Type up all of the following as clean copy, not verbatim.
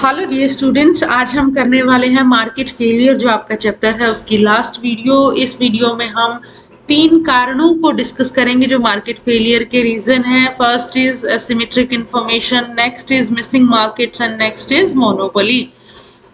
Hello dear students, आज हम करने वाले हैं मार्केट फेलियर जो आपका चैप्टर है उसकी लास्ट वीडियो। इस वीडियो में हम 3 कारणों को डिस्कस करेंगे जो मार्केट फेलियर के रीजन है। First is asymmetric information, next is missing markets and next is monopoly.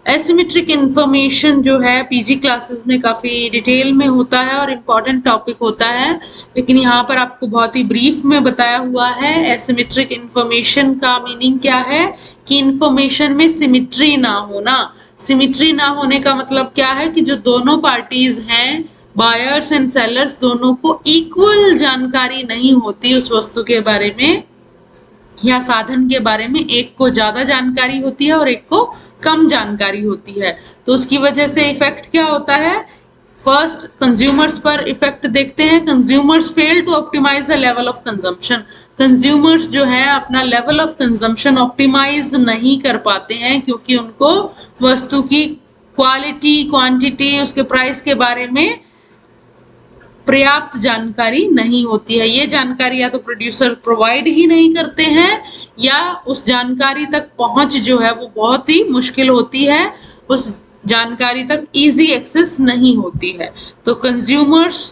Asymmetric information जो है पीजी क्लासेस में काफ़ी डिटेल में होता है और इम्पॉर्टेंट टॉपिक होता है, लेकिन यहाँ पर आपको बहुत ही ब्रीफ में बताया हुआ है। एसिमेट्रिक इंफॉर्मेशन का मीनिंग क्या है कि इंफॉर्मेशन में सिमिट्री ना होना। सिमिट्री ना होने का मतलब क्या है कि जो दोनों पार्टीज हैं, बायर्स एंड सेलर्स, दोनों को इक्वल जानकारी नहीं होती उस वस्तु के बारे में या साधन के बारे में। एक को ज्यादा जानकारी होती है और एक को कम जानकारी होती है, तो उसकी वजह से इफेक्ट क्या होता है। फर्स्ट कंज्यूमर्स पर इफेक्ट देखते हैं। Consumers fail to optimize the level of consumption. Consumers जो है अपना लेवल ऑफ कंजम्पशन ऑप्टिमाइज नहीं कर पाते हैं क्योंकि उनको वस्तु की क्वालिटी, क्वांटिटी, उसके प्राइस के बारे में पर्याप्त जानकारी नहीं होती है। ये जानकारी या तो प्रोड्यूसर प्रोवाइड ही नहीं करते हैं या उस जानकारी तक पहुंच जो है वो बहुत ही मुश्किल होती है, उस जानकारी तक इजी एक्सेस नहीं होती है। तो कंज्यूमर्स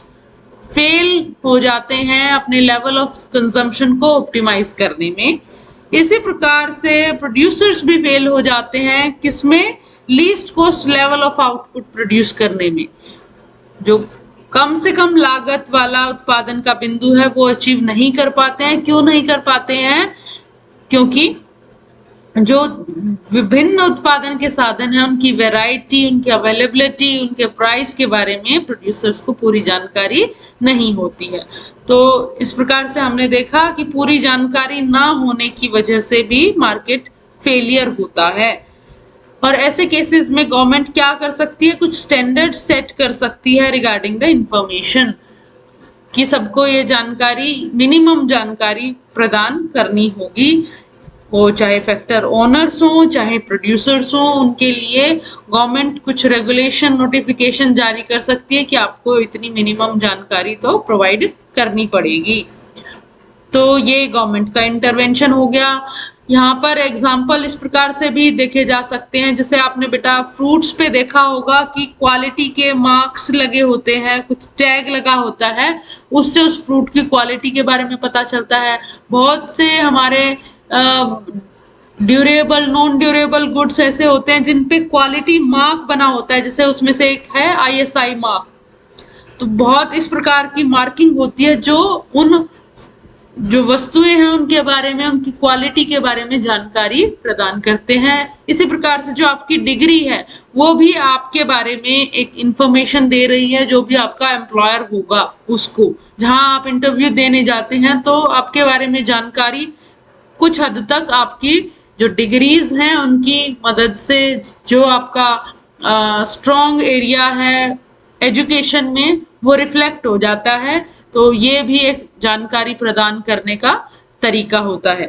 फेल हो जाते हैं अपने लेवल ऑफ कंजम्पशन को ऑप्टिमाइज करने में। इसी प्रकार से प्रोड्यूसर्स भी फेल हो जाते हैं किसमें, least cost level of output produce करने में। जो कम से कम लागत वाला उत्पादन का बिंदु है वो अचीव नहीं कर पाते हैं। क्यों नहीं कर पाते हैं? क्योंकि जो विभिन्न उत्पादन के साधन हैं उनकी वैरायटी, उनकी अवेलेबिलिटी, उनके प्राइस के बारे में प्रोड्यूसर्स को पूरी जानकारी नहीं होती है। तो इस प्रकार से हमने देखा कि पूरी जानकारी ना होने की वजह से भी मार्केट फेलियर होता है। और ऐसे केसेस में गवर्नमेंट क्या कर सकती है, कुछ स्टैंडर्ड सेट कर सकती है रिगार्डिंग द इंफॉर्मेशन कि सबको ये जानकारी, मिनिमम जानकारी प्रदान करनी होगी। वो चाहे फैक्टर ओनर्स हो चाहे प्रोड्यूसर्स हो, उनके लिए गवर्नमेंट कुछ रेगुलेशन, नोटिफिकेशन जारी कर सकती है कि आपको इतनी मिनिमम जानकारी तो प्रोवाइड करनी पड़ेगी। तो ये गवर्नमेंट का इंटरवेंशन हो गया। यहाँ पर एग्जाम्पल इस प्रकार से भी देखे जा सकते हैं, जैसे आपने बेटा फ्रूट्स पे देखा होगा कि क्वालिटी के मार्क्स लगे होते हैं, कुछ टैग लगा होता है, उससे उस फ्रूट की क्वालिटी के बारे में पता चलता है। बहुत से हमारे ड्यूरेबल, नॉन ड्यूरेबल गुड्स ऐसे होते हैं जिन पे क्वालिटी मार्क बना होता है, जैसे उसमें से एक है ISI मार्क। तो बहुत इस प्रकार की मार्किंग होती है जो उन जो वस्तुएं हैं उनके बारे में, उनकी क्वालिटी के बारे में जानकारी प्रदान करते हैं। इसी प्रकार से जो आपकी डिग्री है वो भी आपके बारे में एक इंफॉर्मेशन दे रही है, जो भी आपका एम्प्लॉयर होगा उसको, जहां आप इंटरव्यू देने जाते हैं तो आपके बारे में जानकारी कुछ हद तक आपकी जो डिग्रीज हैं उनकी मदद से, जो आपका स्ट्रॉन्ग एरिया है एजुकेशन में, वो रिफ्लेक्ट हो जाता है। तो ये भी एक जानकारी प्रदान करने का तरीका होता है।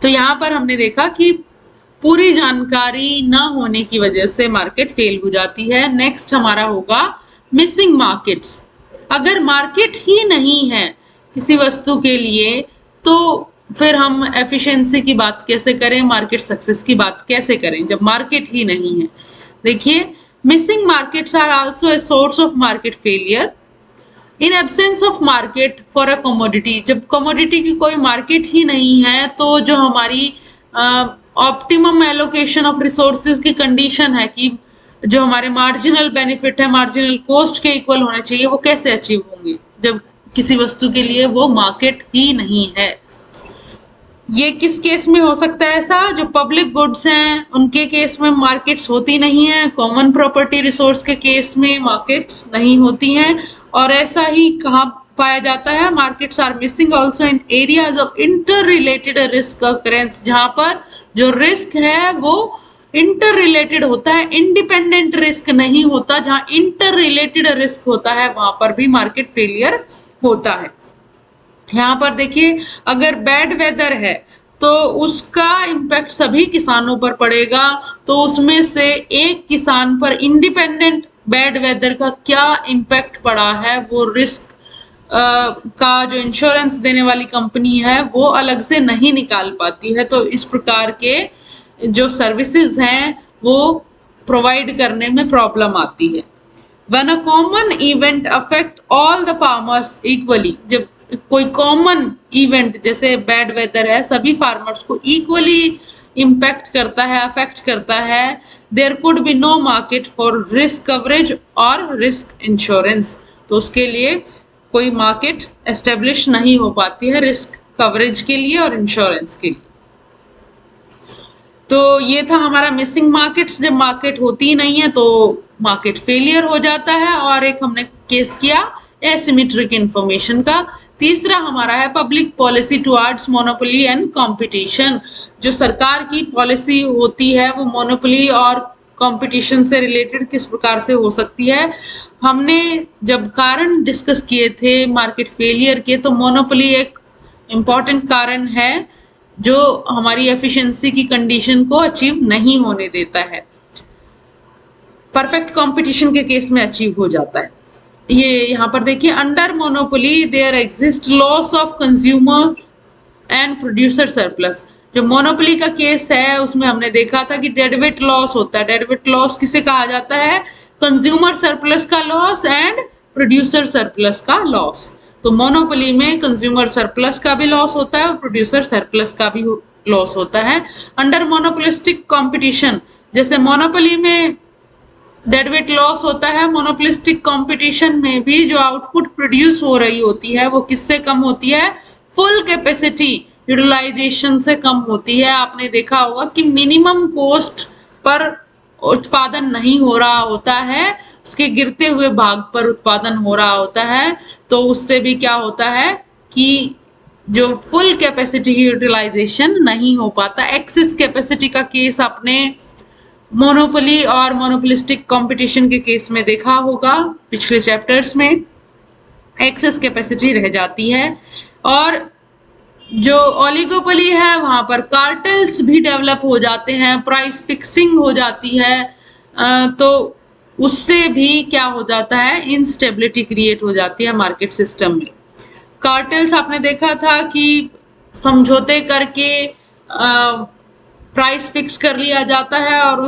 तो यहाँ पर हमने देखा कि पूरी जानकारी ना होने की वजह से मार्केट फेल हो जाती है। नेक्स्ट हमारा होगा मिसिंग मार्केट्स। अगर मार्केट ही नहीं है किसी वस्तु के लिए तो फिर हम एफिशिएंसी की बात कैसे करें, मार्केट सक्सेस की बात कैसे करें जब मार्केट ही नहीं है। देखिए, missing markets are also a source of market failure in absence of market for a commodity. जब कमोडिटी की कोई मार्केट ही नहीं है तो जो हमारी ऑप्टिमम एलोकेशन ऑफ रिसोर्सेज की कंडीशन है कि जो हमारे मार्जिनल बेनिफिट है, मार्जिनल कॉस्ट के इक्वल होने चाहिए, वो कैसे अचीव होंगे जब किसी वस्तु के लिए वो मार्केट ही नहीं है। ये किस केस में हो सकता है ऐसा? जो पब्लिक गुड्स हैं उनके केस में मार्केट्स होती नहीं है, कॉमन प्रॉपर्टी रिसोर्स के केस में मार्केट्स नहीं होती हैं। और ऐसा ही कहाँ पाया जाता है, markets are missing also in areas of inter related risk occurrence, जहाँ पर जो रिस्क है वो इंटर रिलेटेड होता है, इंडिपेंडेंट रिस्क नहीं होता। जहाँ इंटर रिलेटेड रिस्क होता है वहां पर भी मार्केट फेलियर होता है। यहाँ पर देखिए, अगर बैड वेदर है तो उसका इम्पैक्ट सभी किसानों पर पड़ेगा, तो उसमें से एक किसान पर इंडिपेंडेंट बैड वेदर का क्या इम्पैक्ट पड़ा है वो रिस्क का जो इंश्योरेंस देने वाली कंपनी है वो अलग से नहीं निकाल पाती है। तो इस प्रकार के जो सर्विसेज हैं वो प्रोवाइड करने में प्रॉब्लम आती है। When a common event affect all the farmers equally, जब कोई कॉमन इवेंट जैसे बैड वेदर है सभी फार्मर्स को इक्वली इम्पैक्ट करता है, अफेक्ट करता है, there could be no market for risk coverage और रिस्क इंश्योरेंस। तो उसके लिए कोई मार्केट एस्टेब्लिश नहीं हो पाती है रिस्क कवरेज के लिए और इंश्योरेंस के लिए। तो ये था हमारा मिसिंग मार्केट्स। जब मार्केट होती ही नहीं है तो मार्केट फेलियर हो जाता है। और एक हमने केस किया एसिमेट्रिक इंफॉर्मेशन का। तीसरा हमारा है public policy towards monopoly and competition. जो सरकार की पॉलिसी होती है वो मोनोपोली और कंपटीशन से रिलेटेड किस प्रकार से हो सकती है। हमने जब कारण डिस्कस किए थे मार्केट फेलियर के, तो मोनोपोली एक इम्पॉर्टेंट कारण है जो हमारी एफिशिएंसी की कंडीशन को अचीव नहीं होने देता है। परफेक्ट कंपटीशन के केस में अचीव हो जाता है। ये यहाँ पर देखिए, under monopoly there exist loss of consumer and producer surplus. जो मोनोपोली का केस है उसमें हमने देखा था कि डेडवेट लॉस होता है। डेडवेट लॉस किसे कहा जाता है? कंज्यूमर सरप्लस का लॉस एंड प्रोड्यूसर सरप्लस का लॉस। तो मोनोपोली में कंज्यूमर सरप्लस का भी लॉस होता है और प्रोड्यूसर सरप्लस का भी लॉस होता है। अंडर मोनोपोलिस्टिक कंपटीशन, जैसे मोनोपोली में डेडवेट लॉस होता है, मोनोपोलिस्टिक कंपटीशन में भी जो आउटपुट प्रोड्यूस हो रही होती है वो किससे कम होती है? फुल कैपेसिटी यूटिलाइजेशन से कम होती है। आपने देखा होगा कि मिनिमम कॉस्ट पर उत्पादन नहीं हो रहा होता है, उसके गिरते हुए भाग पर उत्पादन हो रहा होता है। तो उससे भी क्या होता है कि जो फुल कैपेसिटी यूटिलाइजेशन नहीं हो पाता। एक्सेस कैपेसिटी का केस आपने मोनोपोली और मोनोपोलिस्टिक कंपटीशन के केस में देखा होगा पिछले चैप्टर्स में। एक्सेस कैपेसिटी रह जाती है। और जो ओलिगोपोली है वहां पर कार्टेल्स भी डेवलप हो जाते हैं, प्राइस फिक्सिंग हो जाती है। तो उससे भी क्या हो जाता है? इनस्टेबिलिटी क्रिएट हो जाती है मार्केट सिस्टम में। कार्टेल्स आपने देखा था कि समझौते करके प्राइस फिक्स कर लिया जाता है और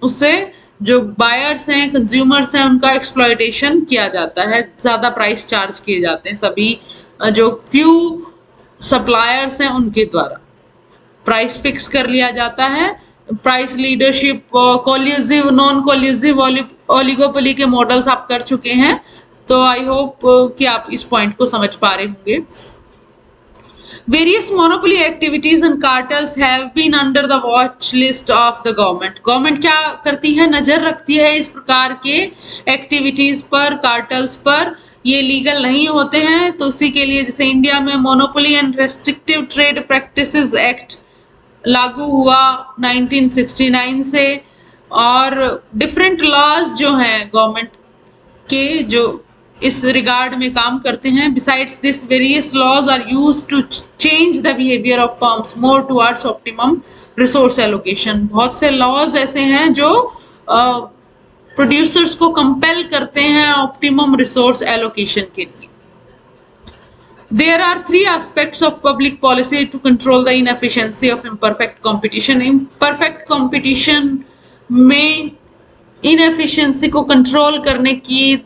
उससे जो बायर्स हैं, कंज्यूमर्स हैं, उनका एक्सप्लॉयटेशन किया जाता है, ज्यादा प्राइस चार्ज किए जाते हैं सभी जो फ्यू सप्लायर्स हैं उनके द्वारा। प्राइस फिक्स कर लिया जाता है। Price leadership, collusive, non collusive oligopoly के मॉडल्स आप कर चुके हैं, तो आई होप कि आप इस पॉइंट को समझ पा रहे होंगे। Various monopoly activities and cartels have been under the watch list of the government. Government क्या करती है? नजर रखती है इस प्रकार के एक्टिविटीज पर, कार्टल्स पर। ये लीगल नहीं होते हैं तो उसी के लिए जैसे इंडिया में monopoly and restrictive trade practices act लागू हुआ 1969 से, और डिफरेंट लॉज जो हैं गवर्नमेंट के जो इस रिगार्ड में काम करते हैं। Besides this various laws are used to change the behaviour of firms more towards optimum resource allocation. बहुत से लॉज ऐसे हैं जो प्रोड्यूसर्स को कंपेल करते हैं ऑप्टिमम रिसोर्स एलोकेशन के लिए। There are three aspects of public policy to control the inefficiency of imperfect competition. Imperfect competition में inefficiency को कंट्रोल करने की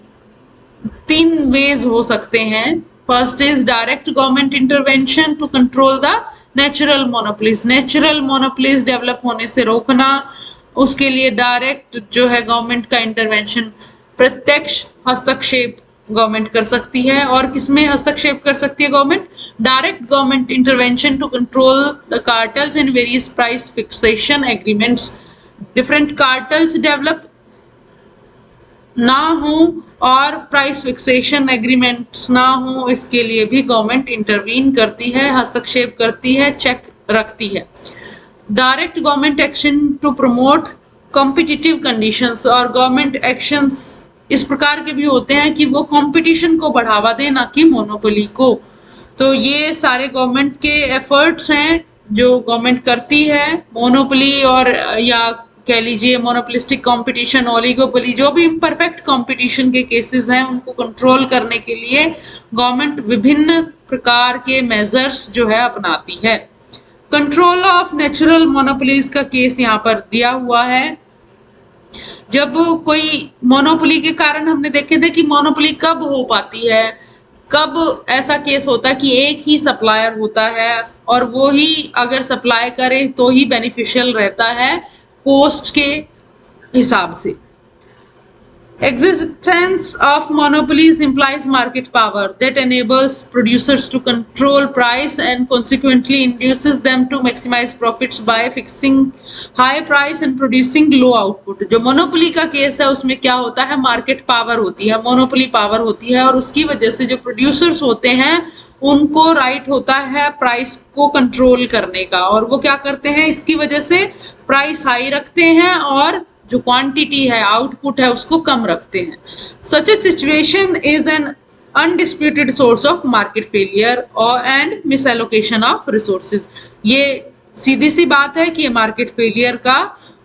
3 ways हो सकते हैं। First is direct government intervention to control the natural monopolies. Natural monopolies develop होने से रोकना, उसके लिए डायरेक्ट जो है गवर्नमेंट का इंटरवेंशन, प्रत्यक्ष हस्तक्षेप गवर्नमेंट कर सकती है। और किसमें हस्तक्षेप कर सकती है government? Direct government intervention to control the cartels in various price fixation agreements. Different cartels develop ना हो और प्राइस फिक्सेशन एग्रीमेंट्स ना हो, इसके लिए भी गवर्नमेंट इंटरवीन करती है, हस्तक्षेप करती है, चेक रखती है। Direct government action to promote competitive conditions, और गवर्नमेंट एक्शंस इस प्रकार के भी होते हैं कि वो कंपटीशन को बढ़ावा दें, ना कि मोनोपोली को। तो ये सारे गवर्नमेंट के एफर्ट्स हैं जो गवर्नमेंट करती है। मोनोपोली और या कह लीजिए मोनोपोलिस्टिक कंपटीशन, ओलिगोपोली, जो भी इम्परफेक्ट कंपटीशन के केसेस हैं उनको कंट्रोल करने के लिए गवर्नमेंट विभिन्न प्रकार के मेजर्स जो है अपनाती है। कंट्रोल ऑफ नेचुरल मोनोपोलीज का केस यहाँ पर दिया हुआ है। जब कोई मोनोपोली के कारण हमने देखे थे कि मोनोपोली कब हो पाती है, कब ऐसा केस होता है कि एक ही सप्लायर होता है और वो ही अगर सप्लाई करे तो ही बेनिफिशियल रहता है कोस्ट के हिसाब से। Existence of monopolies implies market power that enables producers to control price and consequently induces them to maximize profits by fixing high price and producing low output। जो monopoly का case है उसमें क्या होता है, market power होती है, monopoly power होती है और उसकी वजह से जो producers होते हैं उनको राइट होता है प्राइस को कंट्रोल करने का, और वो क्या करते हैं, इसकी वजह से प्राइस हाई रखते हैं और जो क्वांटिटी है, आउटपुट है, उसको कम रखते हैं। Such a situation is an undisputed source of market failure और एंड मिसएलोकेशन ऑफ रिसोर्सेज। ये सीधी सी बात है कि ये मार्केट फेलियर का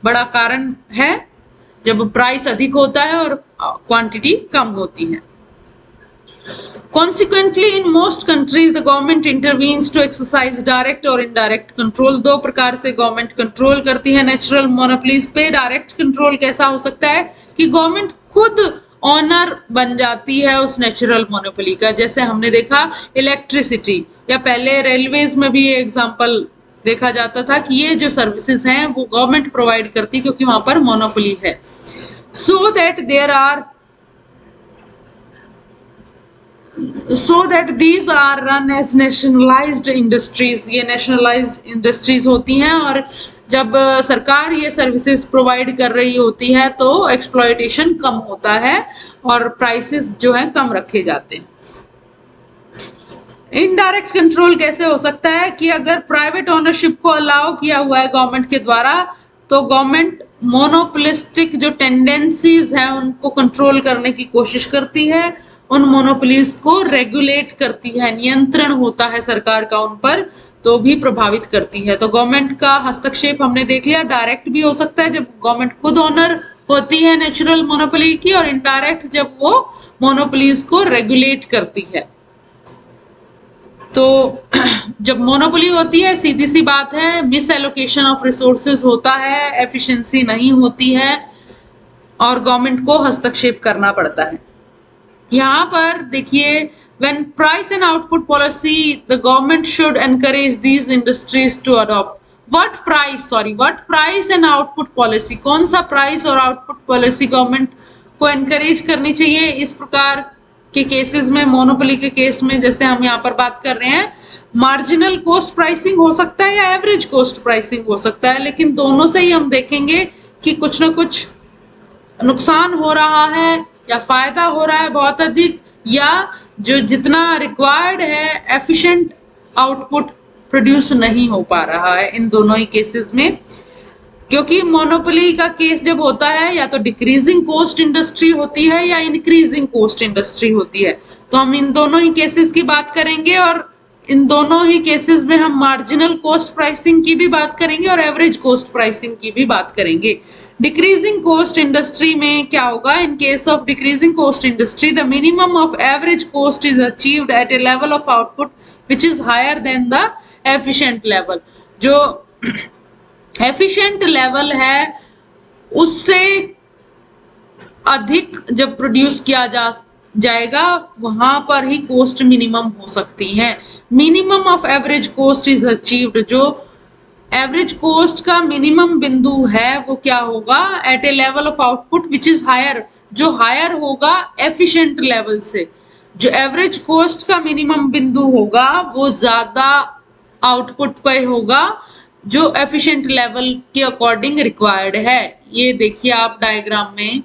बड़ा कारण है जब प्राइस अधिक होता है और क्वांटिटी कम होती है। Consequently, in most countries, the government intervenes to exercise direct or indirect control। दो प्रकार से गवर्नमेंट कंट्रोल करती है नेचुरल मोनोपोलीज पे। डायरेक्ट कंट्रोल कैसा हो सकता है कि गवर्नमेंट खुद ऑनर बन जाती है उस नेचुरल मोनोपोली का, जैसे हमने देखा इलेक्ट्रिसिटी या पहले रेलवेज में भी ये एग्जांपल देखा जाता था कि ये जो सर्विसेज हैं वो गवर्नमेंट प्रोवाइड करती है क्योंकि वहां पर मोनोपोली है। So that these are run as nationalized industries। ये nationalized industries होती हैं और जब सरकार ये सर्विसेज प्रोवाइड कर रही होती है तो एक्सप्लॉयटेशन कम होता है और प्राइसेस जो है कम रखे जाते हैं। इनडायरेक्ट कंट्रोल कैसे हो सकता है कि अगर प्राइवेट ओनरशिप को अलाउ किया हुआ है गवर्नमेंट के द्वारा तो गवर्नमेंट मोनोपोलिस्टिक जो टेंडेंसीज हैं उनको कंट्रोल करने की कोशिश करती है, उन मोनोपोलीज को रेगुलेट करती है, नियंत्रण होता है सरकार का उन पर तो भी प्रभावित करती है। तो गवर्नमेंट का हस्तक्षेप हमने देख लिया, डायरेक्ट भी हो सकता है जब गवर्नमेंट खुद ओनर होती है नेचुरल मोनोपोली की, और इनडायरेक्ट जब वो मोनोपोलीज को रेगुलेट करती है। तो जब मोनोपोली होती है सीधी सी बात है मिस एलोकेशन ऑफ रिसोर्सेज होता है, एफिशिएंसी नहीं होती है और गवर्नमेंट को हस्तक्षेप करना पड़ता है। यहाँ पर देखिए, when price and output policy the government should encourage these industries to adopt what price and output policy। कौन सा प्राइस और आउटपुट पॉलिसी गवर्नमेंट को एनकरेज करनी चाहिए इस प्रकार के केसेस में, मोनोपोली के केस में जैसे हम यहाँ पर बात कर रहे हैं। मार्जिनल कॉस्ट प्राइसिंग हो सकता है या एवरेज कॉस्ट प्राइसिंग हो सकता है, लेकिन दोनों से ही हम देखेंगे कि कुछ ना कुछ नुकसान हो रहा है या फायदा हो रहा है बहुत अधिक, या जो जितना रिक्वायर्ड है एफिशिएंट आउटपुट प्रोड्यूस नहीं हो पा रहा है इन दोनों ही केसेस में। क्योंकि मोनोपोली का केस जब होता है या तो डिक्रीजिंग कॉस्ट इंडस्ट्री होती है या इंक्रीजिंग कॉस्ट इंडस्ट्री होती है, तो हम इन दोनों ही केसेस की बात करेंगे और इन दोनों ही केसेस में हम मार्जिनल कॉस्ट प्राइसिंग की भी बात करेंगे और एवरेज कॉस्ट प्राइसिंग की भी बात करेंगे। डिक्रीजिंग कॉस्ट इंडस्ट्री में क्या होगा, in case of decreasing cost industry the minimum of average cost is achieved at a level of output which is higher than the efficient level. जो efficient level है उससे अधिक जब प्रोड्यूस किया जाएगा वहां पर ही कॉस्ट मिनिमम हो सकती है। Minimum of average cost is achieved, जो एवरेज कॉस्ट का मिनिमम बिंदु है वो क्या होगा, at a level of output which is higher, जो हायर होगा एफिशिएंट लेवल से। जो एवरेज कॉस्ट का मिनिमम बिंदु होगा वो ज्यादा आउटपुट पे होगा जो एफिशिएंट लेवल के अकॉर्डिंग रिक्वायर्ड है। ये देखिए आप डायग्राम में,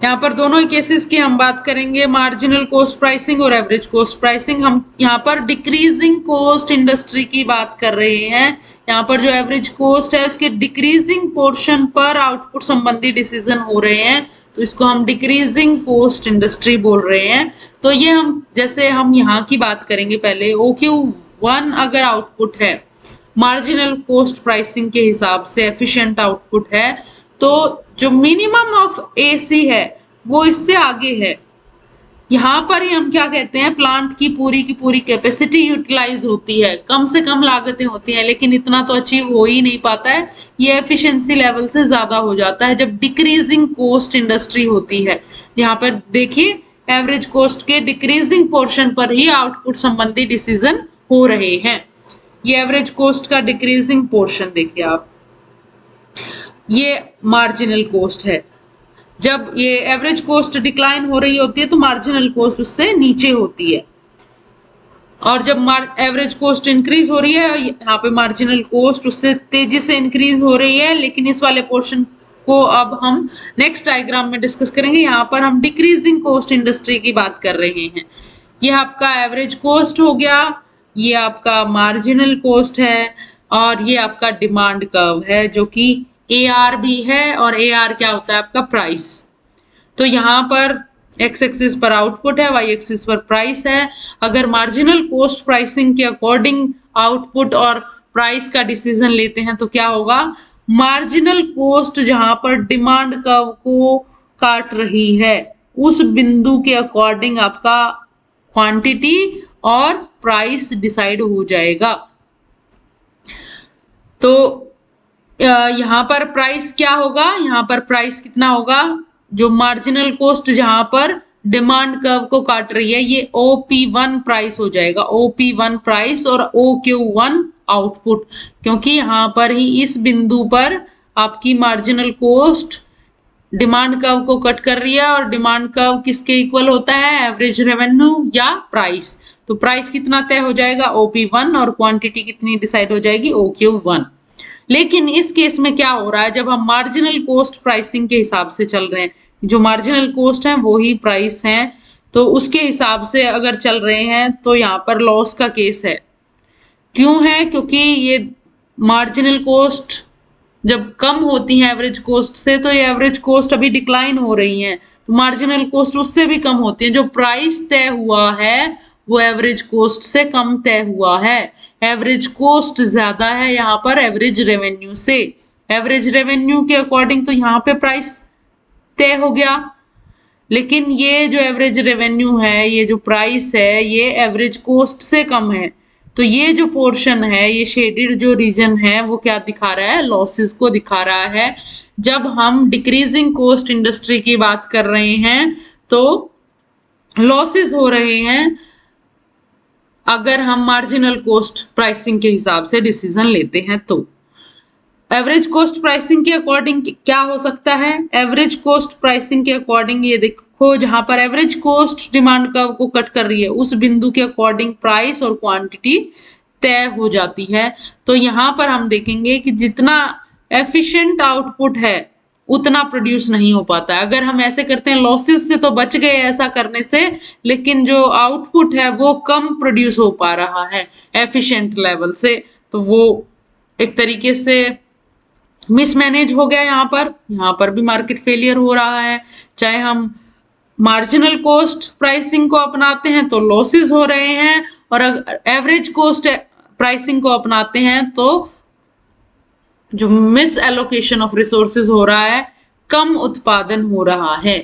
यहाँ पर दोनों ही केसेस की हम बात करेंगे, मार्जिनल कॉस्ट प्राइसिंग और एवरेज कॉस्ट प्राइसिंग। हम यहाँ पर डिक्रीजिंग कॉस्ट इंडस्ट्री की बात कर रहे हैं। यहाँ पर जो एवरेज कॉस्ट है उसके डिक्रीजिंग पोर्शन पर आउटपुट संबंधी डिसीजन हो रहे हैं, तो इसको हम डिक्रीजिंग कॉस्ट इंडस्ट्री बोल रहे हैं। तो ये हम जैसे हम यहाँ की बात करेंगे पहले, OQ1 अगर आउटपुट है मार्जिनल कॉस्ट प्राइसिंग के हिसाब से एफिशिएंट आउटपुट है, तो जो मिनिमम ऑफ AC है वो इससे आगे है, यहाँ पर ही हम क्या कहते हैं, प्लांट की पूरी कैपेसिटी यूटिलाइज होती है, कम से कम लागतें होती हैं, लेकिन इतना तो अचीव हो ही नहीं पाता है, ये एफिशिएंसी लेवल से ज्यादा हो जाता है जब डिक्रीजिंग कोस्ट इंडस्ट्री होती है। यहाँ पर देखिए एवरेज कोस्ट के डिक्रीजिंग पोर्शन पर ही आउटपुट संबंधी डिसीजन हो रहे हैं। ये एवरेज कोस्ट का डिक्रीजिंग पोर्शन देखिए आप, ये मार्जिनल कोस्ट है। जब ये एवरेज कोस्ट डिक्लाइन हो रही होती है तो मार्जिनल कोस्ट उससे नीचे होती है, और जब एवरेज कोस्ट इंक्रीज हो रही है, यहाँ पे मार्जिनल कोस्ट उससे तेजी से इंक्रीज हो रही है। लेकिन इस वाले पोर्शन को अब हम नेक्स्ट डायग्राम में डिस्कस करेंगे। यहाँ पर हम डिक्रीजिंग कोस्ट इंडस्ट्री की बात कर रहे हैं। ये आपका एवरेज कोस्ट हो गया, ये आपका मार्जिनल कोस्ट है, और ये आपका डिमांड कर्व है जो कि AR भी है, और AR क्या होता है आपका प्राइस। तो यहाँ पर एक्स एक्सिस पर आउटपुट है, वाई एक्सिस पर प्राइस है। अगर मार्जिनल कोस्ट प्राइसिंग के अकॉर्डिंग आउटपुट और प्राइस का डिसीजन लेते हैं तो क्या होगा, मार्जिनल कोस्ट जहां पर डिमांड कर्व को काट रही है उस बिंदु के अकॉर्डिंग आपका क्वांटिटी और प्राइस डिसाइड हो जाएगा। तो यहाँ पर प्राइस क्या होगा, यहाँ पर प्राइस कितना होगा, जो मार्जिनल कोस्ट जहां पर डिमांड कर्व को काट रही है ये OP1 प्राइस हो जाएगा, OP1 प्राइस और OQ1 आउटपुट, क्योंकि यहाँ पर ही इस बिंदु पर आपकी मार्जिनल कोस्ट डिमांड कर्व को कट कर रही है, और डिमांड कर्व किसके इक्वल होता है, एवरेज रेवेन्यू या प्राइस। तो प्राइस कितना तय हो जाएगा, OP1, और क्वांटिटी कितनी डिसाइड हो जाएगी, OQ1। लेकिन इस केस में क्या हो रहा है, जब हम मार्जिनल कोस्ट प्राइसिंग के हिसाब से चल रहे हैं, जो मार्जिनल कोस्ट है वो ही प्राइस है, तो उसके हिसाब से अगर चल रहे हैं तो यहाँ पर लॉस का केस है। क्यों है, क्योंकि ये मार्जिनल कोस्ट जब कम होती है एवरेज कोस्ट से, तो ये एवरेज कोस्ट अभी डिक्लाइन हो रही है, तो मार्जिनल कोस्ट उससे भी कम होती है। जो प्राइस तय हुआ है वो एवरेज कोस्ट से कम तय हुआ है, एवरेज कोस्ट ज्यादा है यहाँ पर एवरेज रेवेन्यू से। एवरेज रेवेन्यू के अकॉर्डिंग तो यहाँ पे प्राइस तय हो गया, लेकिन ये जो एवरेज रेवेन्यू है, ये जो प्राइस है, ये एवरेज कोस्ट से कम है। तो ये जो पोर्शन है, ये शेडेड जो रीजन है, वो क्या दिखा रहा है, लॉसेस को दिखा रहा है। जब हम डिक्रीजिंग कोस्ट इंडस्ट्री की बात कर रहे हैं तो लॉसेस हो रहे हैं अगर हम मार्जिनल कोस्ट प्राइसिंग के हिसाब से डिसीजन लेते हैं। तो एवरेज कोस्ट प्राइसिंग के अकॉर्डिंग क्या हो सकता है, एवरेज कोस्ट प्राइसिंग के अकॉर्डिंग ये देखो, जहां पर एवरेज कोस्ट डिमांड कर्व को कट कर रही है उस बिंदु के अकॉर्डिंग प्राइस और क्वांटिटी तय हो जाती है। तो यहाँ पर हम देखेंगे कि जितना एफिशिएंट आउटपुट है उतना प्रोड्यूस नहीं हो पाता है। अगर हम ऐसे करते हैं, लॉसेस से तो बच गए ऐसा करने से, लेकिन जो आउटपुट है वो कम प्रोड्यूस हो पा रहा है एफिशिएंट लेवल से, तो वो एक तरीके से मिसमैनेज हो गया। यहाँ पर भी मार्केट फेलियर हो रहा है। चाहे हम मार्जिनल कोस्ट प्राइसिंग को अपनाते हैं तो लॉसेस हो रहे हैं, और अगर एवरेज कोस्ट प्राइसिंग को अपनाते हैं तो जो मिस एलोकेशन ऑफ रिसोर्सेज हो रहा है, कम उत्पादन हो रहा है।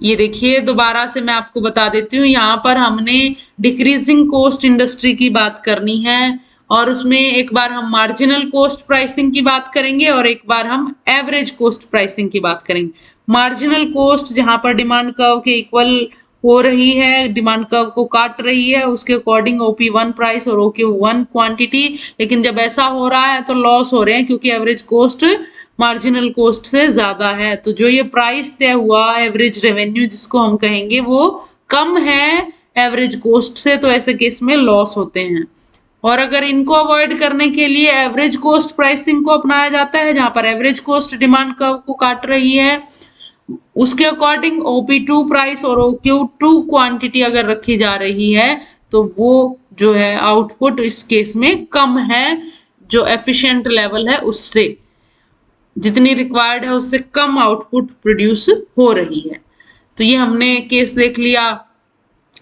ये देखिए दोबारा से मैं आपको बता देती हूँ, यहाँ पर हमने डिक्रीजिंग कोस्ट इंडस्ट्री की बात करनी है, और उसमें एक बार हम मार्जिनल कोस्ट प्राइसिंग की बात करेंगे और एक बार हम एवरेज कोस्ट प्राइसिंग की बात करेंगे। मार्जिनल कोस्ट जहां पर डिमांड कर्व के इक्वल हो रही है, डिमांड कर्व को काट रही है, उसके अकॉर्डिंग OP1 प्राइस और OQ1 क्वांटिटी। लेकिन जब ऐसा हो रहा है तो लॉस हो रहे हैं, क्योंकि एवरेज कोस्ट मार्जिनल कोस्ट से ज्यादा है। तो जो ये प्राइस तय हुआ एवरेज रेवेन्यू जिसको हम कहेंगे, वो कम है एवरेज कोस्ट से, तो ऐसे केस में लॉस होते हैं। और अगर इनको अवॉइड करने के लिए एवरेज कोस्ट प्राइसिंग को अपनाया जाता है, जहां पर एवरेज कोस्ट डिमांड कर्व को काट रही है, उसके अकॉर्डिंग OP2 प्राइस और OQ2 क्वांटिटी अगर रखी जा रही है, तो वो जो है आउटपुट इस केस में कम है, जो एफिशिएंट लेवल है उससे, जितनी रिक्वायर्ड है उससे कम आउटपुट प्रोड्यूस हो रही है। तो ये हमने केस देख लिया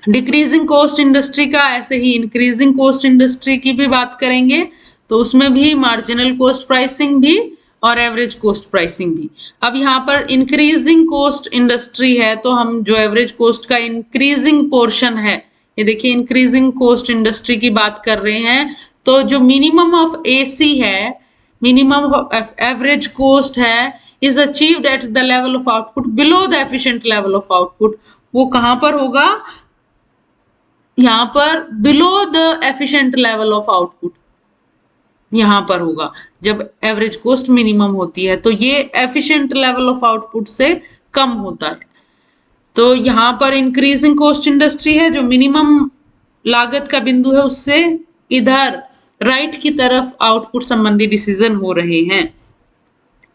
डिक्रीजिंग कोस्ट इंडस्ट्री का। ऐसे ही इंक्रीजिंग कोस्ट इंडस्ट्री की भी बात करेंगे, तो उसमें भी मार्जिनल कोस्ट प्राइसिंग भी और एवरेज कोस्ट प्राइसिंग भी। अब यहाँ पर इंक्रीजिंग कोस्ट इंडस्ट्री है, तो हम जो एवरेज कोस्ट का इंक्रीजिंग पोर्शन है, ये देखिए इंक्रीजिंग कोस्ट इंडस्ट्री की बात कर रहे हैं, तो जो मिनिमम ऑफ एसी है, मिनिमम ऑफ एवरेज कोस्ट है, is achieved at the level of output below the efficient level of output. वो कहां पर होगा? यहाँ पर below the efficient level of output, यहाँ पर होगा जब एवरेज कोस्ट मिनिमम होती है, तो ये एफिशिएंट लेवल ऑफ आउटपुट से कम होता है। तो यहाँ पर इंक्रीजिंग कोस्ट इंडस्ट्री है, जो मिनिमम लागत का बिंदु है उससे इधर राइट की तरफ आउटपुट संबंधी डिसीजन हो रहे हैं।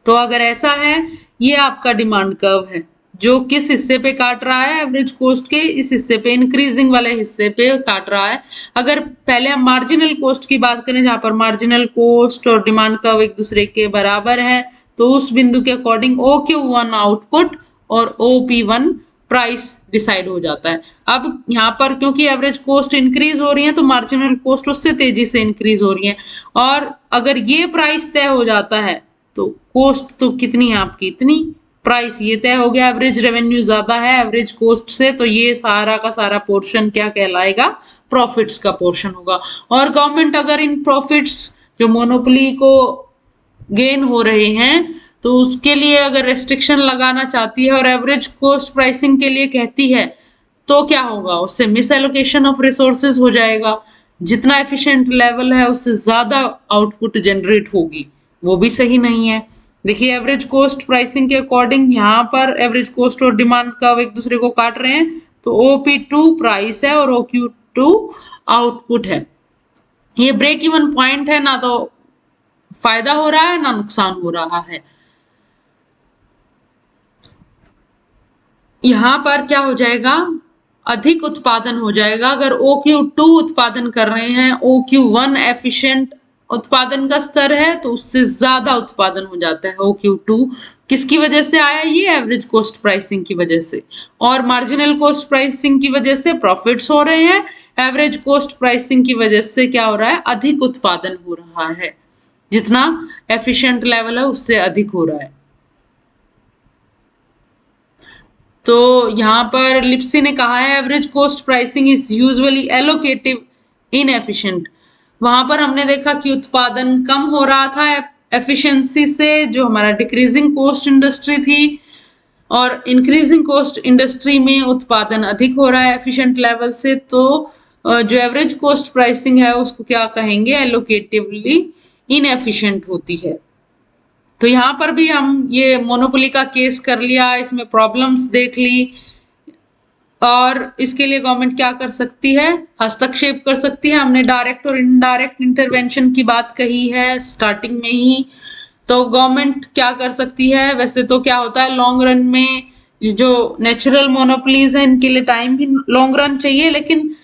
तो अगर ऐसा है, ये आपका डिमांड कर्व है जो किस हिस्से पे काट रहा है? एवरेज कोस्ट के इस हिस्से पे, इंक्रीजिंग वाले हिस्से पे काट रहा है। अगर पहले हम मार्जिनल कोस्ट की बात करें, जहां पर मार्जिनल कोस्ट और डिमांड कर्व एक दूसरे के बराबर है, तो उस बिंदु के अकॉर्डिंग OQ1 आउटपुट और OP1 प्राइस डिसाइड हो जाता है। अब यहाँ पर क्योंकि एवरेज कोस्ट इंक्रीज हो रही है, तो मार्जिनल कोस्ट उससे तेजी से इंक्रीज हो रही है, और अगर ये प्राइस तय हो जाता है तो कोस्ट तो कितनी है आपकी, इतनी, प्राइस ये तय हो गया। एवरेज रेवेन्यू ज्यादा है एवरेज कोस्ट से, तो ये सारा का सारा पोर्शन क्या कहलाएगा? प्रॉफिट्स का पोर्शन होगा। और गवर्नमेंट अगर इन प्रॉफिट्स जो मोनोपोली को गेन हो रहे हैं, तो उसके लिए अगर रेस्ट्रिक्शन लगाना चाहती है और एवरेज कोस्ट प्राइसिंग के लिए कहती है, तो क्या होगा? उससे मिस एलोकेशन ऑफ रिसोर्सेज हो जाएगा। जितना एफिशिएंट लेवल है उससे ज्यादा आउटपुट जनरेट होगी, वो भी सही नहीं है। देखिए एवरेज कोस्ट प्राइसिंग के अकॉर्डिंग यहाँ पर एवरेज कोस्ट और डिमांड का एक दूसरे को काट रहे हैं, तो OP2 प्राइस है और OQ2 आउटपुट है। ये ब्रेक इवन पॉइंट है, ना तो फायदा हो रहा है ना नुकसान हो रहा है। यहाँ पर क्या हो जाएगा? अधिक उत्पादन हो जाएगा। अगर OQ2 उत्पादन कर रहे हैं, OQ1 एफिशिएंट उत्पादन का स्तर है, तो उससे ज्यादा उत्पादन हो जाता है OQ2। किसकी वजह से आया? ये एवरेज कोस्ट प्राइसिंग की वजह से। और मार्जिनल कोस्ट प्राइसिंग की वजह से प्रॉफिट्स हो रहे हैं, एवरेज कोस्ट प्राइसिंग की वजह से क्या हो रहा है? अधिक उत्पादन हो रहा है, जितना एफिशिएंट लेवल है उससे अधिक हो रहा है। तो यहाँ पर लिप्सी ने कहा है average cost pricing is usually allocative inefficient. वहां पर हमने देखा कि उत्पादन कम हो रहा था एफिशिएंसी से, जो हमारा डिक्रीजिंग कोस्ट इंडस्ट्री थी, और इंक्रीजिंग कोस्ट इंडस्ट्री में उत्पादन अधिक हो रहा है एफिशिएंट लेवल से। तो जो एवरेज कोस्ट प्राइसिंग है उसको क्या कहेंगे? एलोकेटिवली इनएफिशिएंट होती है। तो यहाँ पर भी हम ये मोनोपोली का केस कर लिया, इसमें प्रॉब्लम्स देख ली, और इसके लिए गवर्नमेंट क्या कर सकती है? हस्तक्षेप कर सकती है। हमने डायरेक्ट और इनडायरेक्ट इंटरवेंशन की बात कही है स्टार्टिंग में ही। तो गवर्नमेंट क्या कर सकती है? वैसे तो क्या होता है, लॉन्ग रन में जो नेचुरल मोनोपोलीज है इनके लिए टाइम भी लॉन्ग रन चाहिए, लेकिन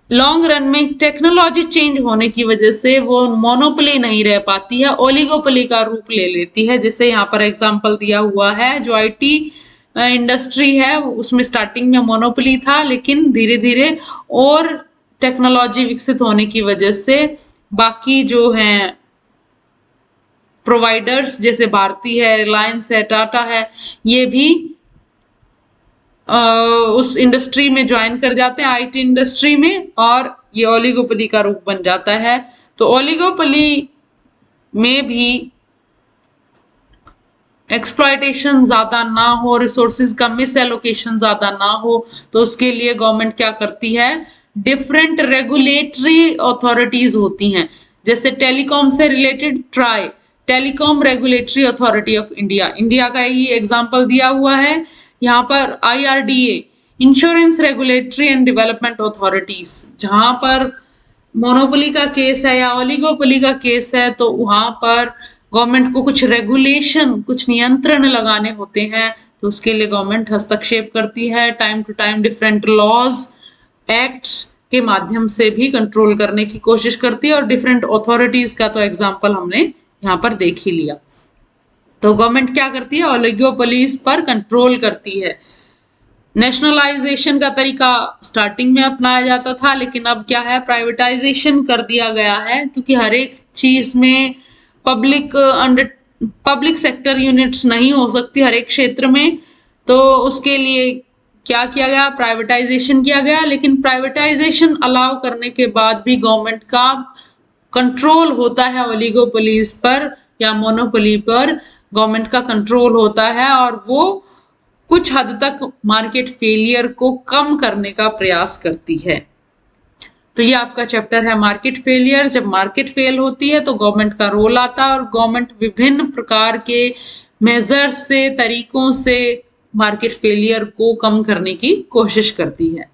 लॉन्ग रन में टेक्नोलॉजी चेंज होने की वजह से वो मोनोपोली नहीं रह पाती है, ओलिगोपोली का रूप ले लेती है। जैसे यहाँ पर एग्जांपल दिया हुआ है, जो IT इंडस्ट्री है उसमें स्टार्टिंग में मोनोपोली था, लेकिन धीरे धीरे और टेक्नोलॉजी विकसित होने की वजह से बाकी जो हैं प्रोवाइडर्स, जैसे भारती है, रिलायंस है, टाटा है, ये भी उस इंडस्ट्री में ज्वाइन कर जाते हैं, IT इंडस्ट्री में, और ये ओलिगोपोली का रूप बन जाता है। तो ओलिगोपोली में भी एक्सप्लॉयटेशन ज्यादा ना हो, रिसोर्सेज का मिस एलोकेशन ज्यादा ना हो, तो उसके लिए गवर्नमेंट क्या करती है? डिफरेंट रेगुलेटरी अथॉरिटीज होती हैं। जैसे टेलीकॉम से related try, telecom regulatory authority of India, India का ही एग्जाम्पल दिया हुआ है। यहाँ पर IRDA, insurance regulatory and development authorities, जहां पर मोनोपोली का केस है या ओलिगोपोली का केस है, तो वहां पर गवर्नमेंट को कुछ रेगुलेशन, कुछ नियंत्रण लगाने होते हैं, तो उसके लिए गवर्नमेंट हस्तक्षेप करती है। Time to time different laws, acts के माध्यम से भी कंट्रोल करने की कोशिश करती है, और डिफरेंट अथॉरिटीज का तो एग्जाम्पल हमने यहाँ पर देख ही लिया। तो गवर्नमेंट क्या करती है? ओलिगोपोलीज पर कंट्रोल करती है। नेशनलाइजेशन का तरीका स्टार्टिंग में अपनाया जाता था, लेकिन अब क्या है? प्राइवेटाइजेशन कर दिया गया है, क्योंकि हर एक चीज में पब्लिक पब्लिक सेक्टर यूनिट्स नहीं हो सकती हर एक क्षेत्र में, तो उसके लिए क्या किया गया, प्राइवेटाइजेशन किया गया। लेकिन प्राइवेटाइजेशन अलाउ करने के बाद भी गवर्नमेंट का कंट्रोल होता है ओलिगोपोलीज पर या मोनोपोली पर, गवर्नमेंट का कंट्रोल होता है और वो कुछ हद तक मार्केट फेलियर को कम करने का प्रयास करती है। तो ये आपका चैप्टर है मार्केट फेलियर। जब मार्केट फेल होती है तो गवर्नमेंट का रोल आता है और गवर्नमेंट विभिन्न प्रकार के मेजर्स से, तरीकों से मार्केट फेलियर को कम करने की कोशिश करती है।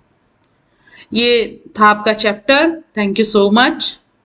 ये था आपका chapter. Thank you so much.